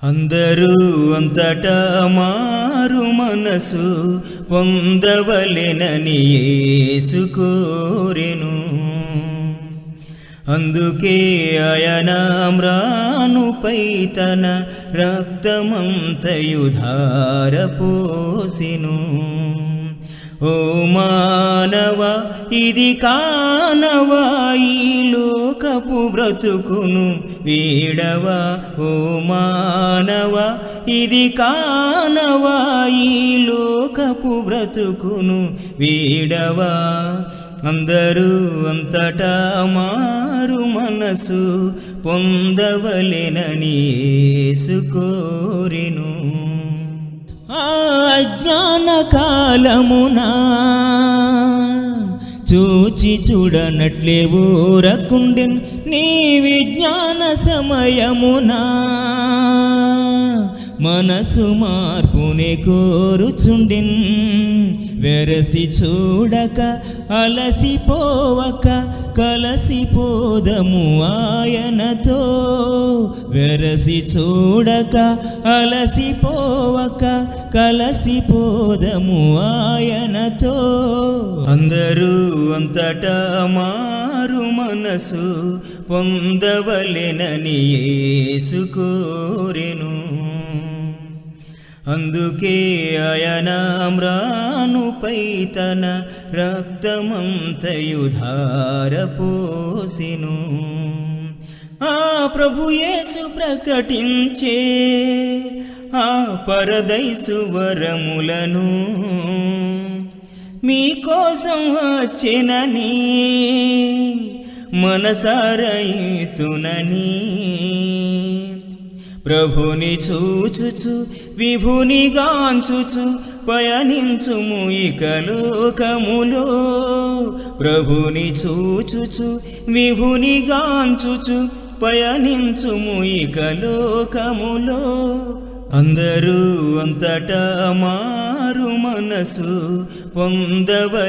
అందరూ అంతటా మారు మనసు పొందవలెనని యేసు కోరెను. అందుకే ఆయన మ్రానుపై తన రక్తమంతయు ధారపోసెను. ఓ మానవా, ఇది కానవా, ఈ లోకపు బ్రతుకును వీడవా. ఓ మానవా, ఇది కానవా, ఈ లోకపు బ్రతుకును వీడవా. అందరూ అంతటా మారు మనసు పొందవలెనని యేసు కోరెను. అజ్ఞాన కాలమునా చూచి చూడనట్లే ఊరకుండెన్, నీ విజ్ఞాన సమయమునా మనసు మార్పునే కోరుచుండెన్. వెరసి చూడక అలసిపోవక కలసిపోదము ఆయనతో. వెరసి చూడక అలసిపోవక కలసిపోదము ఆయనతో. అందరూ అంతటా మారు మనసు పొందవలెనని యేసు కోరెను. అందుకే ఆయన మ్రానుపై తన రక్తమంతయు ధారపోసెను. ఆ ప్రభు యేసు ప్రకటించే ఆ పరదైసు వరములను మీకోసం వచ్చెనని మనసారయితునని. ప్రభుని చూచుచు విభుని గాంచుచు పయనించుము ఇక లోకములో. ప్రభుని చూచుచు విభుని గాంచుచు పయనించుము ఇక లోకములో. అందరూ అంతటా మారు మనసు పొందవలెనని